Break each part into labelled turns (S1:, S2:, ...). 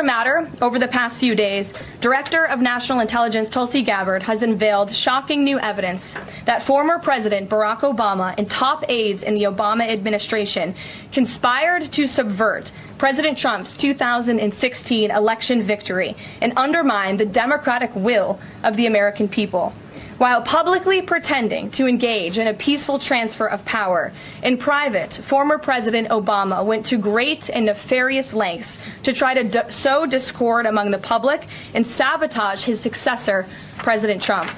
S1: similar matter, over the past few days, Director of National Intelligence Tulsi Gabbard has unveiled shocking new evidence that former President Barack Obama and top aides in the Obama administration conspired to subvert President Trump's 2016 election victory and undermine the democratic will of the American people. While publicly pretending to engage in a peaceful transfer of power, in private, former President Obama went to great and nefarious lengths to try to sow discord among the public and sabotage his successor, President Trump.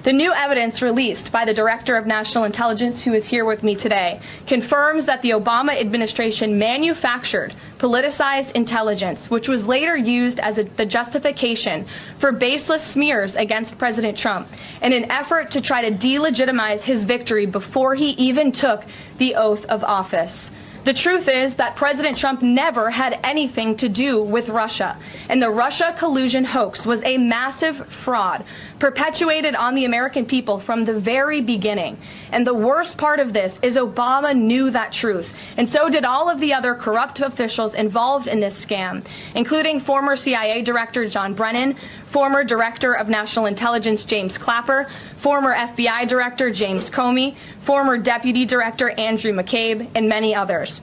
S1: The new evidence released by the Director of National Intelligence, who is here with me today, confirms that the Obama administration manufactured politicized intelligence, which was later used as the justification for baseless smears against President Trump in an effort to try to delegitimize his victory before he even took the oath of office. The truth is that President Trump never had anything to do with Russia, and the Russia collusion hoax was a massive fraud perpetuated on the American people from the very beginning. And the worst part of this is Obama knew that truth, and so did all of the other corrupt officials involved in this scam, including former CIA Director John Brennan, former Director of National Intelligence James Clapper, former FBI Director James Comey, former Deputy Director Andrew McCabe, and many others.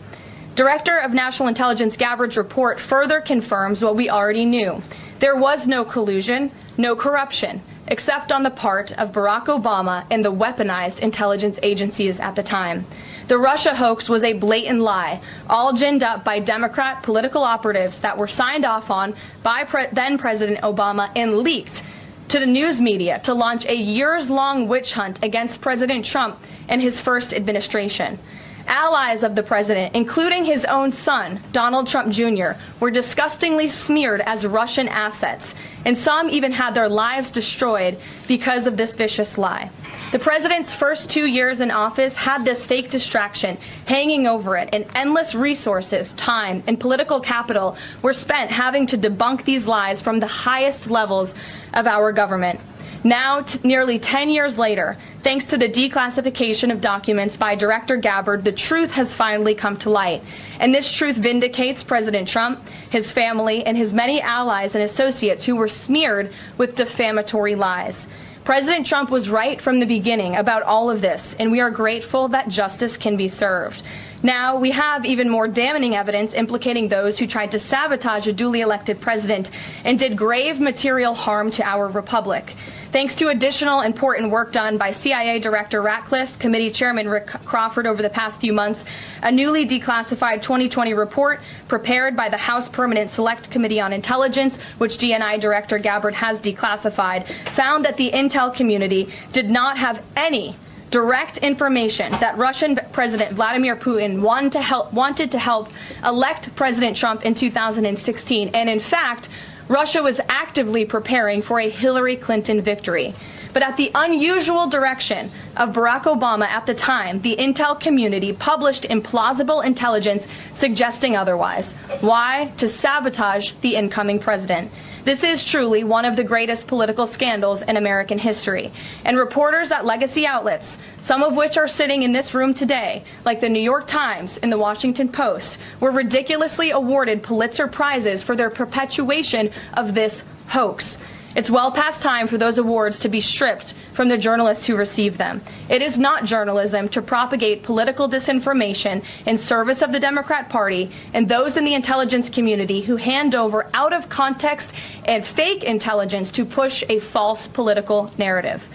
S1: Director of National Intelligence Gabbard's report further confirms what we already knew. There was no collusion, no corruption, except on the part of Barack Obama and the weaponized intelligence agencies at the time. The Russia hoax was a blatant lie, all ginned up by Democrat political operatives that were signed off on by then President Obama and leaked to the news media to launch a years-long witch hunt against President Trump and his first administration. Allies of the president, including his own son, Donald Trump Jr., were disgustingly smeared as Russian assets, and some even had their lives destroyed because of this vicious lie. The president's first 2 years in office had this fake distraction hanging over it, and endless resources, time, and political capital were spent having to debunk these lies from the highest levels of our government. Now, nearly 10 years later, thanks to the declassification of documents by Director Gabbard, the truth has finally come to light. And this truth vindicates President Trump, his family, and his many allies and associates who were smeared with defamatory lies. President Trump was right from the beginning about all of this, and we are grateful that justice can be served. Now, we have even more damning evidence implicating those who tried to sabotage a duly elected president and did grave material harm to our republic. Thanks to additional important work done by CIA Director Ratcliffe, Committee Chairman Rick Crawford over the past few months, a newly declassified 2020 report prepared by the House Permanent Select Committee on Intelligence, which DNI Director Gabbard has declassified, found that the intel community did not have any direct information that Russian President Vladimir Putin wanted to help elect President Trump in 2016. And in fact, Russia was actively preparing for a Hillary Clinton victory. But at the unusual direction of Barack Obama at the time, the intel community published implausible intelligence suggesting otherwise. Why? To sabotage the incoming president. This is truly one of the greatest political scandals in American history. And reporters at legacy outlets, some of which are sitting in this room today, like the New York Times and the Washington Post, were ridiculously awarded Pulitzer Prizes for their perpetuation of this hoax. It's well past time for those awards to be stripped from the journalists who receive them. It is not journalism to propagate political disinformation in service of the Democrat Party and those in the intelligence community who hand over out of context and fake intelligence to push a false political narrative.